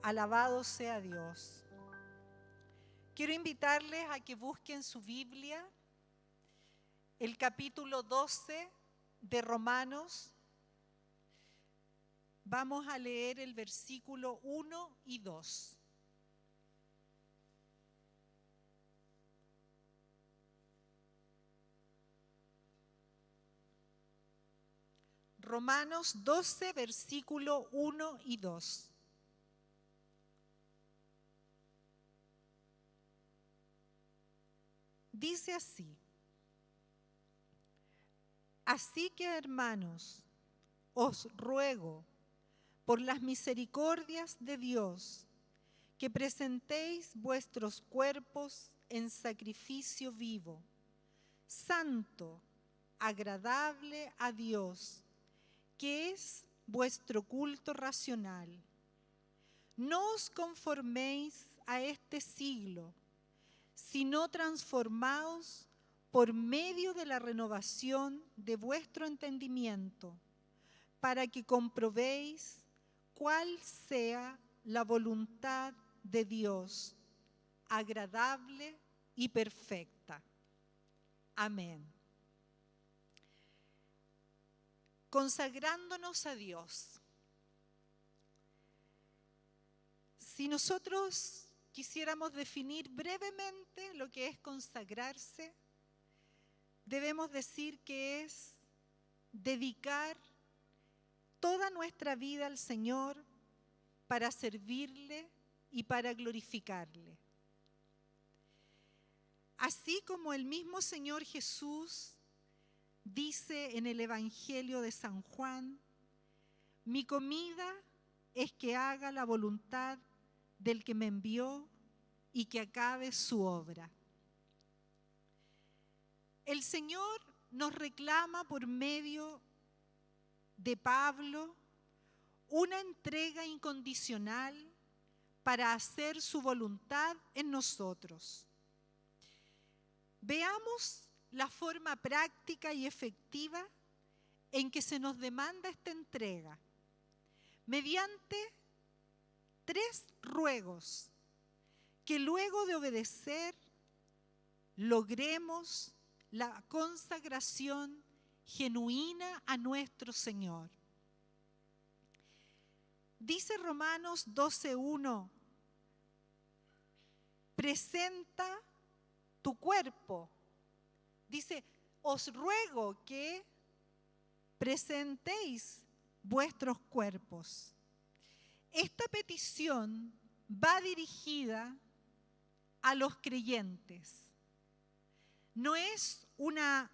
Alabado sea Dios. Quiero invitarles a que busquen su Biblia, el capítulo 12 de Romanos. Vamos a leer el versículo 1 y 2. Romanos 12, versículo 1 y 2. Dice así: Así que, hermanos, os ruego por las misericordias de Dios que presentéis vuestros cuerpos en sacrificio vivo, santo, agradable a Dios, que es vuestro culto racional. No os conforméis a este siglo, sino transformaos por medio de la renovación de vuestro entendimiento, para que comprobéis cuál sea la voluntad de Dios, agradable y perfecta. Amén. Consagrándonos a Dios. Si nosotros quisiéramos definir brevemente lo que es consagrarse, debemos decir que es dedicar toda nuestra vida al Señor para servirle y para glorificarle. Así como el mismo Señor Jesús dice en el Evangelio de San Juan: mi comida es que haga la voluntad del que me envió y que acabe su obra. El Señor nos reclama por medio de Pablo una entrega incondicional para hacer su voluntad en nosotros. Veamos la forma práctica y efectiva en que se nos demanda esta entrega, mediante 3 ruegos que luego de obedecer logremos la consagración genuina a nuestro Señor. Dice Romanos 12:1, presenta tu cuerpo. Dice, os ruego que presentéis vuestros cuerpos. Esta petición va dirigida a los creyentes. No es una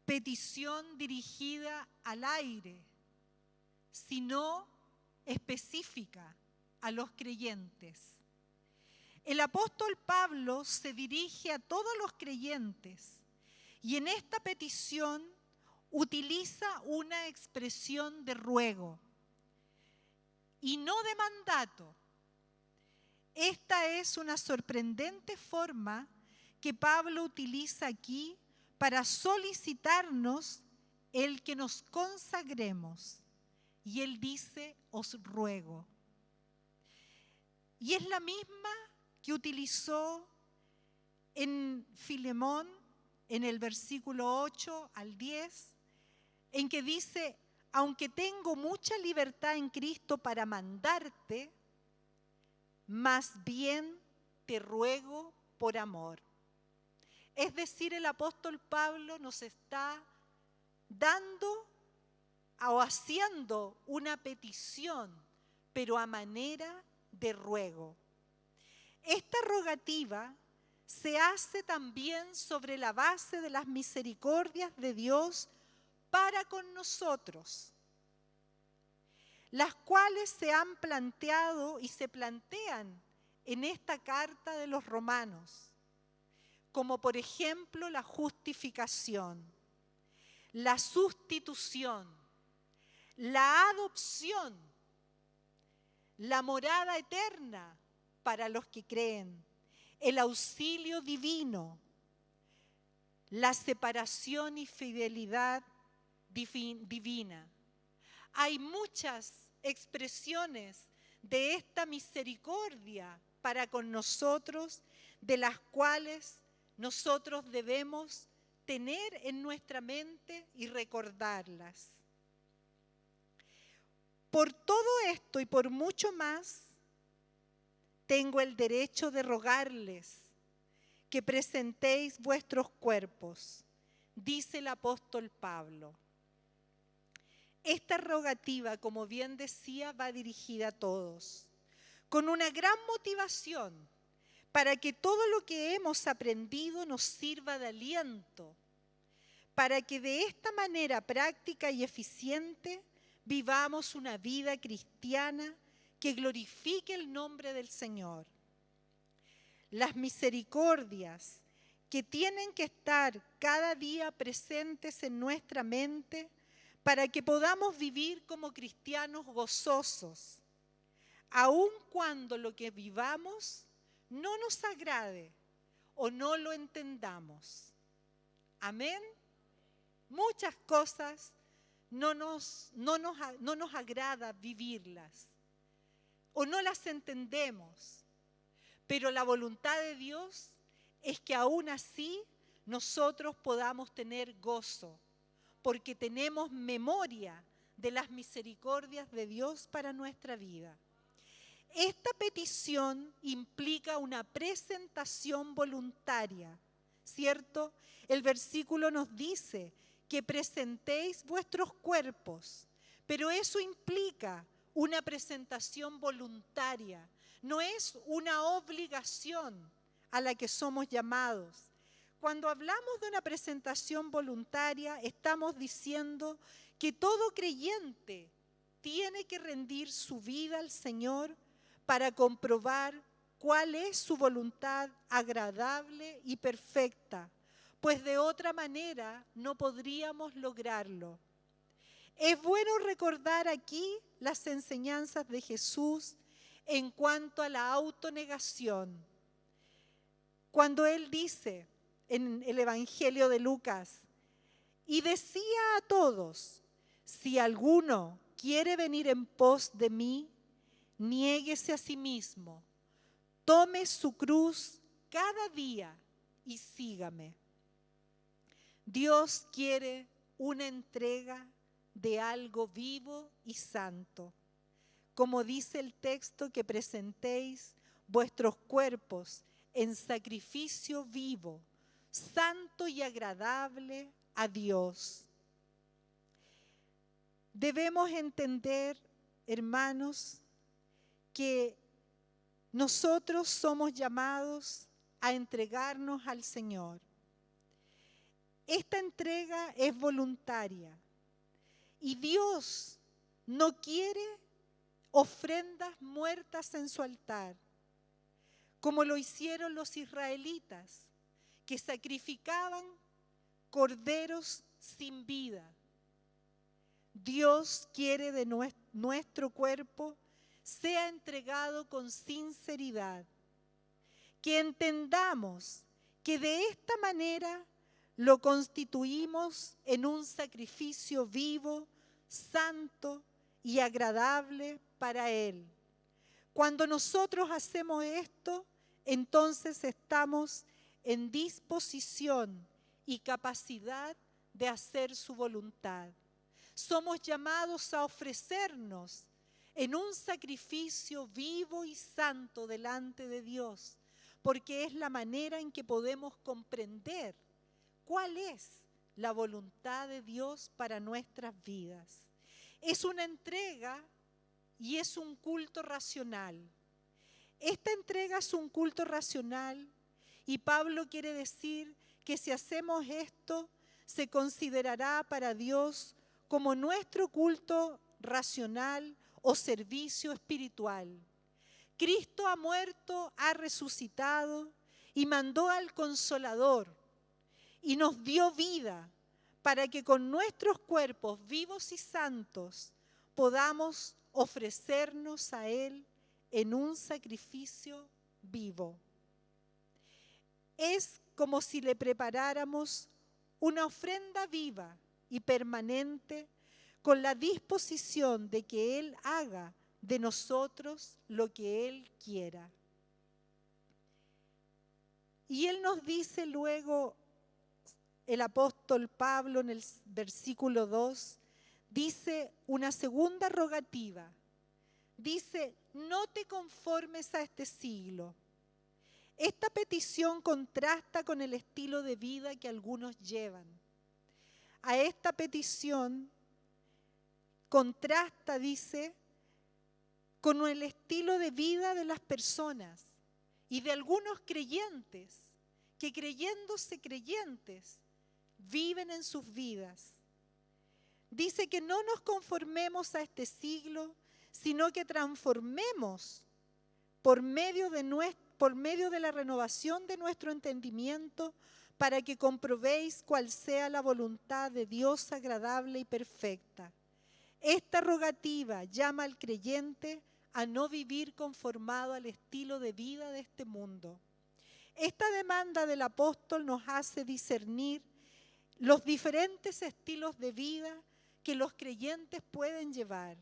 petición dirigida al aire, sino específica a los creyentes. El apóstol Pablo se dirige a todos los creyentes y en esta petición utiliza una expresión de ruego y no de mandato. Esta es una sorprendente forma que Pablo utiliza aquí para solicitarnos el que nos consagremos. Y él dice, os ruego. Y es la misma que utilizó en Filemón, en el versículo 8 al 10, en que dice, aunque tengo mucha libertad en Cristo para mandarte, más bien te ruego por amor. Es decir, el apóstol Pablo nos está dando o haciendo una petición, pero a manera de ruego. Esta rogativa se hace también sobre la base de las misericordias de Dios para con nosotros, las cuales se han planteado y se plantean en esta carta de los Romanos, como por ejemplo la justificación, la sustitución, la adopción, la morada eterna para los que creen, el auxilio divino, la separación y fidelidad divina. Hay muchas expresiones de esta misericordia para con nosotros, de las cuales nosotros debemos tener en nuestra mente y recordarlas. Por todo esto y por mucho más, tengo el derecho de rogarles que presentéis vuestros cuerpos, dice el apóstol Pablo. Esta rogativa, como bien decía, va dirigida a todos, con una gran motivación para que todo lo que hemos aprendido nos sirva de aliento, para que de esta manera práctica y eficiente vivamos una vida cristiana que glorifique el nombre del Señor. Las misericordias que tienen que estar cada día presentes en nuestra mente para que podamos vivir como cristianos gozosos, aun cuando lo que vivamos no nos agrade o no lo entendamos. Amén. Muchas cosas no nos agrada vivirlas o no las entendemos, pero la voluntad de Dios es que aún así nosotros podamos tener gozo, porque tenemos memoria de las misericordias de Dios para nuestra vida. Esta petición implica una presentación voluntaria, ¿cierto? El versículo nos dice que presentéis vuestros cuerpos, pero eso implica una presentación voluntaria, no es una obligación a la que somos llamados. Cuando hablamos de una presentación voluntaria, estamos diciendo que todo creyente tiene que rendir su vida al Señor para comprobar cuál es su voluntad agradable y perfecta, pues de otra manera no podríamos lograrlo. Es bueno recordar aquí las enseñanzas de Jesús en cuanto a la autonegación. Cuando Él dice en el Evangelio de Lucas, y decía a todos, si alguno quiere venir en pos de mí, niéguese a sí mismo, tome su cruz cada día y sígame. Dios quiere una entrega de algo vivo y santo. Como dice el texto, que presentéis vuestros cuerpos en sacrificio vivo, santo y agradable a Dios. Debemos entender, hermanos, que nosotros somos llamados a entregarnos al Señor. Esta entrega es voluntaria y Dios no quiere ofrendas muertas en su altar, como lo hicieron los israelitas, que sacrificaban corderos sin vida. Dios quiere de nuestro cuerpo sea entregado con sinceridad, que entendamos que de esta manera lo constituimos en un sacrificio vivo, santo y agradable para Él. Cuando nosotros hacemos esto, entonces estamos en disposición y capacidad de hacer su voluntad. Somos llamados a ofrecernos en un sacrificio vivo y santo delante de Dios, porque es la manera en que podemos comprender cuál es la voluntad de Dios para nuestras vidas. Es una entrega y es un culto racional. Esta entrega es un culto racional y Pablo quiere decir que si hacemos esto, se considerará para Dios como nuestro culto racional o servicio espiritual. Cristo ha muerto, ha resucitado y mandó al Consolador y nos dio vida para que con nuestros cuerpos vivos y santos podamos ofrecernos a Él en un sacrificio vivo. Es como si le preparáramos una ofrenda viva y permanente con la disposición de que Él haga de nosotros lo que Él quiera. Y Él nos dice luego, el apóstol Pablo en el versículo 2, dice una segunda rogativa. Dice, no te conformes a este siglo. Esta petición contrasta con el estilo de vida que algunos llevan. A esta petición contrasta, dice, con el estilo de vida de las personas y de algunos creyentes que creyéndose creyentes viven en sus vidas. Dice que no nos conformemos a este siglo, sino que transformemos por medio de la renovación de nuestro entendimiento para que comprobéis cuál sea la voluntad de Dios agradable y perfecta. Esta rogativa llama al creyente a no vivir conformado al estilo de vida de este mundo. Esta demanda del apóstol nos hace discernir los diferentes estilos de vida que los creyentes pueden llevar.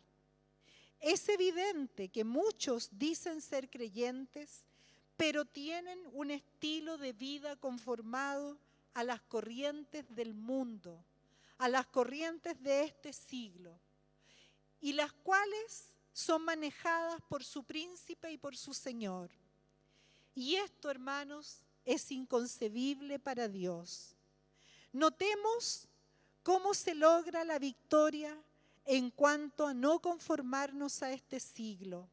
Es evidente que muchos dicen ser creyentes, pero tienen un estilo de vida conformado a las corrientes del mundo, a las corrientes de este siglo, y las cuales son manejadas por su príncipe y por su señor. Y esto, hermanos, es inconcebible para Dios. Notemos cómo se logra la victoria en cuanto a no conformarnos a este siglo.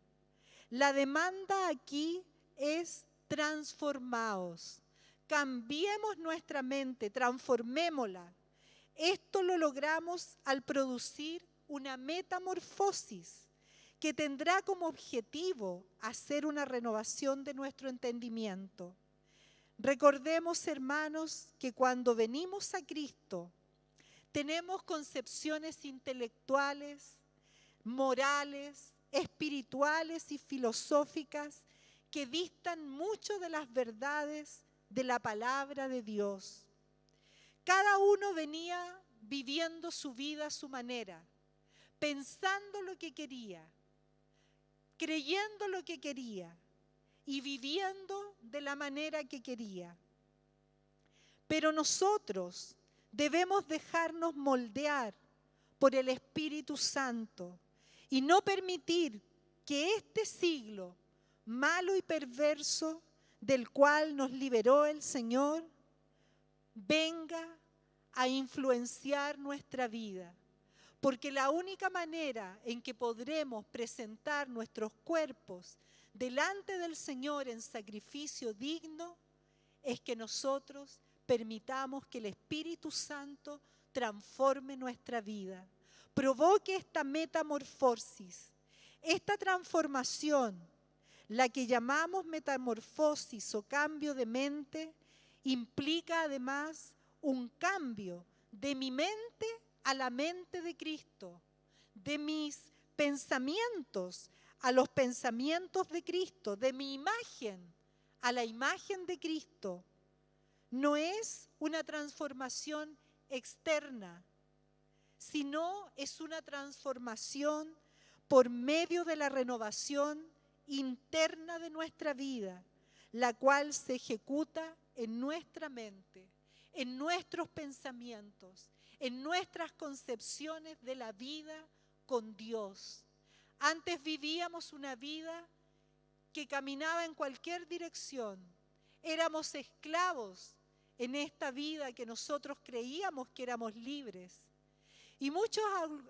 La demanda aquí es transformaos. Cambiemos nuestra mente, transformémosla. Esto lo logramos al producir una metamorfosis que tendrá como objetivo hacer una renovación de nuestro entendimiento. Recordemos, hermanos, que cuando venimos a Cristo, tenemos concepciones intelectuales, morales, espirituales y filosóficas que distan mucho de las verdades de la palabra de Dios. Cada uno venía viviendo su vida a su manera, pensando lo que quería, creyendo lo que quería y viviendo de la manera que quería. Pero nosotros debemos dejarnos moldear por el Espíritu Santo y no permitir que este siglo malo y perverso del cual nos liberó el Señor venga a influenciar nuestra vida. Porque la única manera en que podremos presentar nuestros cuerpos delante del Señor en sacrificio digno es que nosotros permitamos que el Espíritu Santo transforme nuestra vida, provoque esta metamorfosis, esta transformación, la que llamamos metamorfosis o cambio de mente, implica además un cambio de mi mente a la mente de Cristo, de mis pensamientos a los pensamientos de Cristo, de mi imagen a la imagen de Cristo. No es una transformación externa, sino es una transformación por medio de la renovación interna de nuestra vida, la cual se ejecuta en nuestra mente, en nuestros pensamientos, en nuestras concepciones de la vida con Dios. Antes vivíamos una vida que caminaba en cualquier dirección. Éramos esclavos en esta vida que nosotros creíamos que éramos libres. Y muchos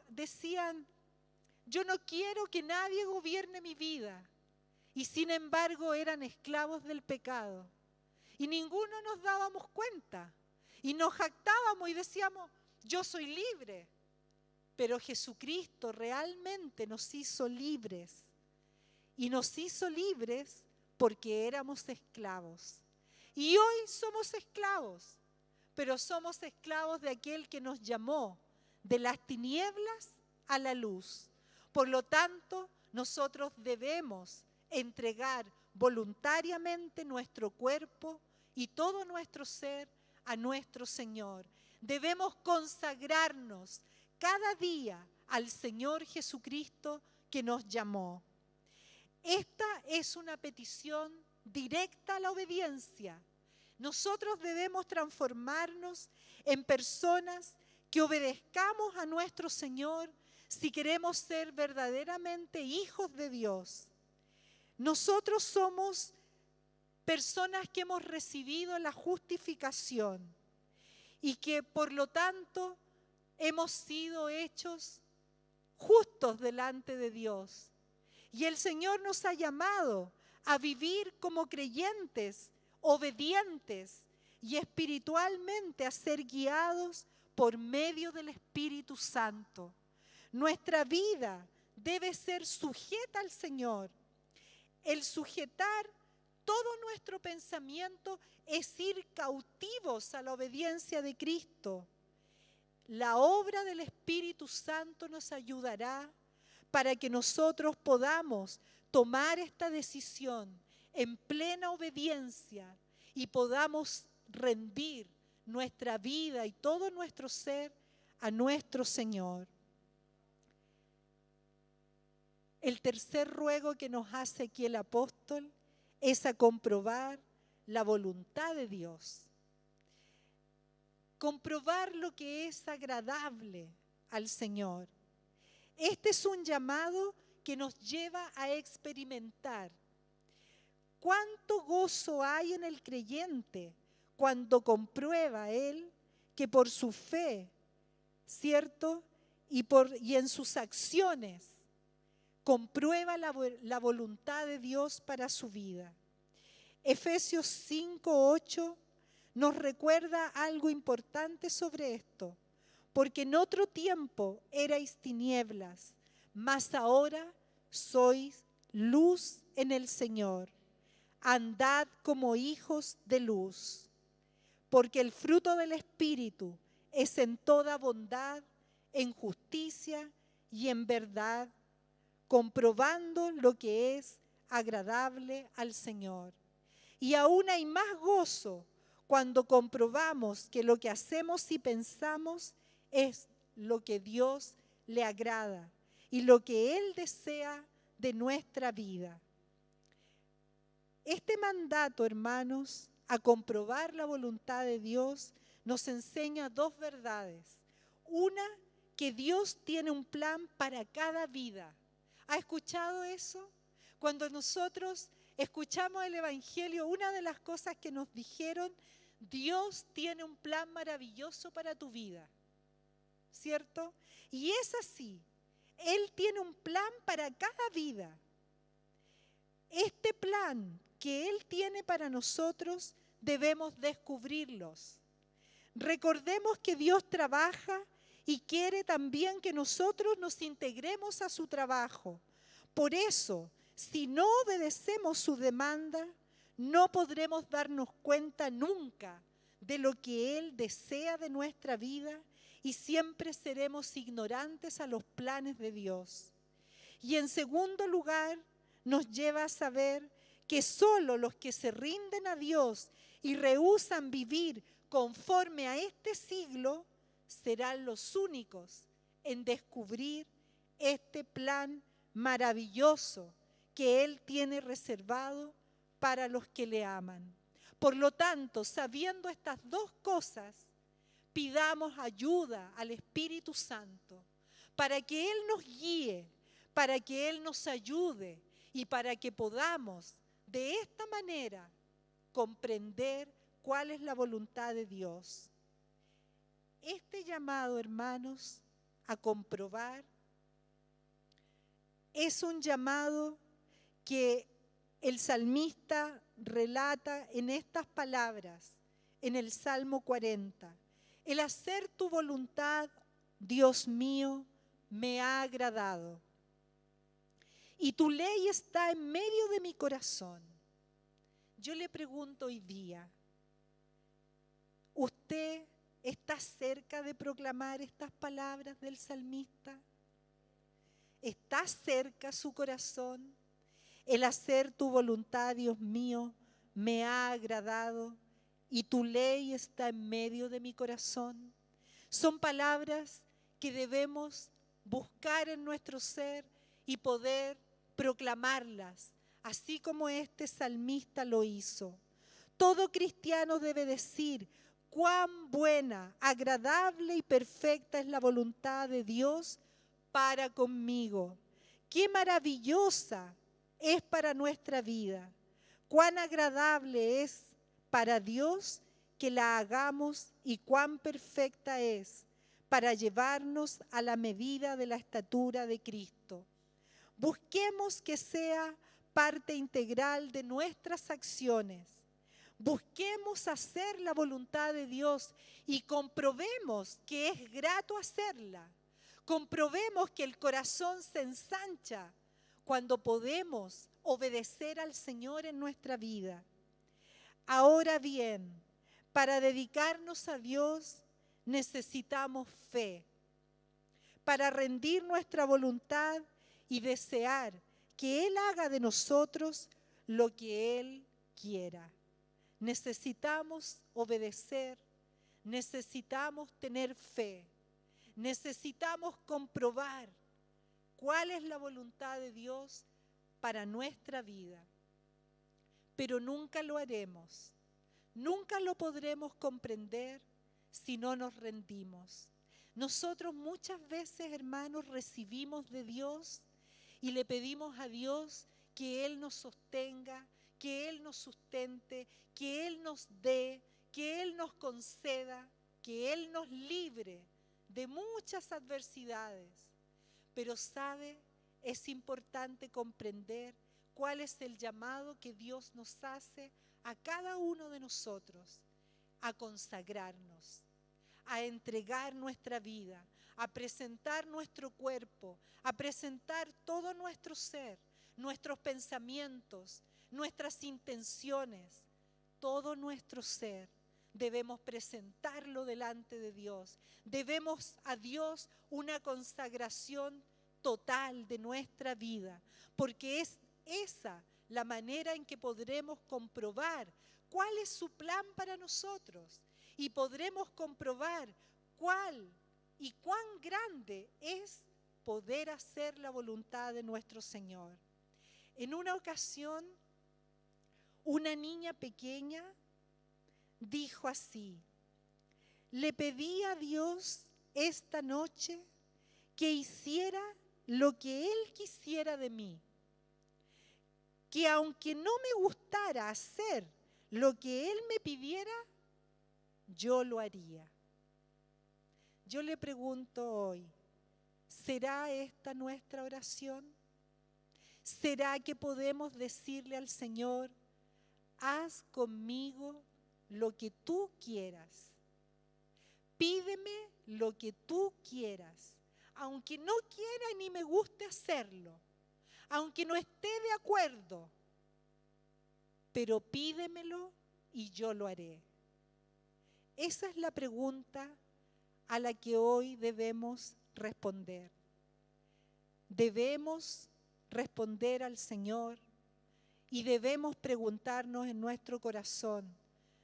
decían, yo no quiero que nadie gobierne mi vida. Y sin embargo eran esclavos del pecado. Y ninguno nos dábamos cuenta. Y nos jactábamos y decíamos, yo soy libre. Pero Jesucristo realmente nos hizo libres. Y nos hizo libres porque éramos esclavos. Y hoy somos esclavos, pero somos esclavos de aquel que nos llamó de las tinieblas a la luz. Por lo tanto, nosotros debemos entregar voluntariamente nuestro cuerpo y todo nuestro ser a nuestro Señor. Debemos consagrarnos cada día al Señor Jesucristo que nos llamó. Esta es una petición directa a la obediencia. Nosotros debemos transformarnos en personas que obedezcamos a nuestro Señor si queremos ser verdaderamente hijos de Dios. Nosotros somos personas que hemos recibido la justificación y que por lo tanto hemos sido hechos justos delante de Dios. Y el Señor nos ha llamado a vivir como creyentes, obedientes y espiritualmente a ser guiados por medio del Espíritu Santo. Nuestra vida debe ser sujeta al Señor. El sujetar todo nuestro pensamiento es ir cautivos a la obediencia de Cristo. La obra del Espíritu Santo nos ayudará para que nosotros podamos tomar esta decisión en plena obediencia y podamos rendir nuestra vida y todo nuestro ser a nuestro Señor. El tercer ruego que nos hace aquí el apóstol es a comprobar la voluntad de Dios. Comprobar lo que es agradable al Señor. Este es un llamado que nos lleva a experimentar cuánto gozo hay en el creyente cuando comprueba él que por su fe, ¿cierto? Y en sus acciones comprueba la voluntad de Dios para su vida. Efesios 5:8 nos recuerda algo importante sobre esto. Porque en otro tiempo erais tinieblas, mas ahora sois luz en el Señor. Andad como hijos de luz. Porque el fruto del Espíritu es en toda bondad, en justicia y en verdad, comprobando lo que es agradable al Señor. Y aún hay más gozo cuando comprobamos que lo que hacemos y pensamos es lo que Dios le agrada y lo que Él desea de nuestra vida. Este mandato, hermanos, a comprobar la voluntad de Dios, nos enseña dos verdades. Una, que Dios tiene un plan para cada vida. ¿Ha escuchado eso? Cuando nosotros escuchamos el Evangelio, una de las cosas que nos dijeron, Dios tiene un plan maravilloso para tu vida. ¿Cierto? Y es así. Él tiene un plan para cada vida. Este plan que Él tiene para nosotros debemos descubrirlos. Recordemos que Dios trabaja y quiere también que nosotros nos integremos a su trabajo. Por eso, si no obedecemos su demanda, no podremos darnos cuenta nunca de lo que Él desea de nuestra vida y siempre seremos ignorantes a los planes de Dios. Y en segundo lugar, nos lleva a saber que solo los que se rinden a Dios y rehúsan vivir conforme a este siglo serán los únicos en descubrir este plan maravilloso que Él tiene reservado para los que le aman. Por lo tanto, sabiendo estas dos cosas, pidamos ayuda al Espíritu Santo para que Él nos guíe, para que Él nos ayude y para que podamos de esta manera comprender cuál es la voluntad de Dios. Este llamado, hermanos, a comprobar es un llamado que el salmista relata en estas palabras, en el Salmo 40. El hacer tu voluntad, Dios mío, me ha agradado. Y tu ley está en medio de mi corazón. Yo le pregunto hoy día, ¿usted está cerca de proclamar estas palabras del salmista? ¿Está cerca su corazón? El hacer tu voluntad, Dios mío, me ha agradado y tu ley está en medio de mi corazón. Son palabras que debemos buscar en nuestro ser y poder proclamarlas, así como este salmista lo hizo. Todo cristiano debe decir: cuán buena, agradable y perfecta es la voluntad de Dios para conmigo. Qué maravillosa es para nuestra vida. Cuán agradable es para Dios que la hagamos y cuán perfecta es para llevarnos a la medida de la estatura de Cristo. Busquemos que sea parte integral de nuestras acciones. Busquemos hacer la voluntad de Dios y comprobemos que es grato hacerla. Comprobemos que el corazón se ensancha cuando podemos obedecer al Señor en nuestra vida. Ahora bien, para dedicarnos a Dios necesitamos fe. Para rendir nuestra voluntad y desear que Él haga de nosotros lo que Él quiera. Necesitamos obedecer, necesitamos tener fe, necesitamos comprobar cuál es la voluntad de Dios para nuestra vida. Pero nunca lo haremos, nunca lo podremos comprender si no nos rendimos. Nosotros muchas veces, hermanos, recibimos de Dios y le pedimos a Dios que Él nos sostenga, que Él nos sustente, que Él nos dé, que Él nos conceda, que Él nos libre de muchas adversidades. Pero sabe, es importante comprender cuál es el llamado que Dios nos hace a cada uno de nosotros: a consagrarnos, a entregar nuestra vida, a presentar nuestro cuerpo, a presentar todo nuestro ser, nuestros pensamientos, nuestras intenciones, todo nuestro ser. Debemos presentarlo delante de Dios. Debemos a Dios una consagración total de nuestra vida, porque es esa la manera en que podremos comprobar cuál es su plan para nosotros y podremos comprobar cuál y cuán grande es poder hacer la voluntad de nuestro Señor. En una ocasión, una niña pequeña dijo así: le pedí a Dios esta noche que hiciera lo que Él quisiera de mí, que aunque no me gustara hacer lo que Él me pidiera, yo lo haría. Yo le pregunto hoy, ¿será esta nuestra oración? ¿Será que podemos decirle al Señor: haz conmigo lo que tú quieras? Pídeme lo que tú quieras, aunque no quiera ni me guste hacerlo, aunque no esté de acuerdo, pero pídemelo y yo lo haré. Esa es la pregunta a la que hoy debemos responder. Debemos responder al Señor y debemos preguntarnos en nuestro corazón: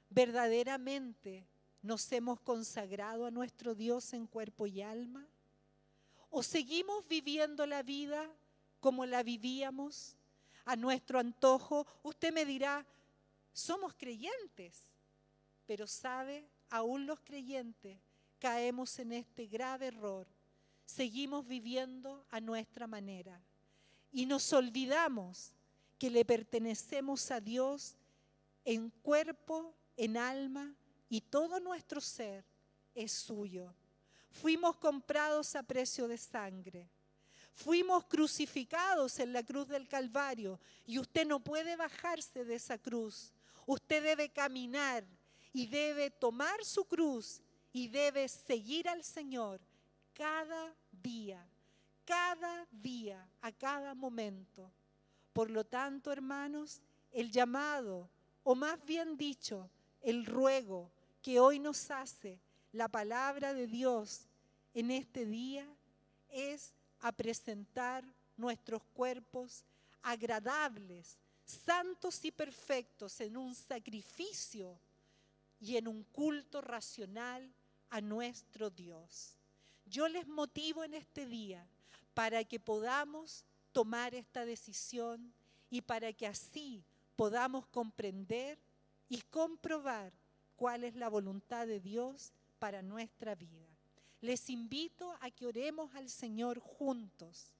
¿verdaderamente nos hemos consagrado a nuestro Dios en cuerpo y alma? ¿O seguimos viviendo la vida como la vivíamos, a nuestro antojo? Usted me dirá, somos creyentes, pero sabe, aún los creyentes caemos en este grave error. Seguimos viviendo a nuestra manera y nos olvidamos que le pertenecemos a Dios en cuerpo, en alma, y todo nuestro ser es suyo. Fuimos comprados a precio de sangre. Fuimos crucificados en la cruz del Calvario y usted no puede bajarse de esa cruz. Usted debe caminar y debe tomar su cruz y debe seguir al Señor cada día, a cada momento. Por lo tanto, hermanos, el llamado, o más bien dicho, el ruego que hoy nos hace la palabra de Dios en este día es a presentar nuestros cuerpos agradables, santos y perfectos en un sacrificio y en un culto racional a nuestro Dios. Yo les motivo en este día para que podamos tomar esta decisión y para que así podamos comprender y comprobar cuál es la voluntad de Dios para nuestra vida. Les invito a que oremos al Señor juntos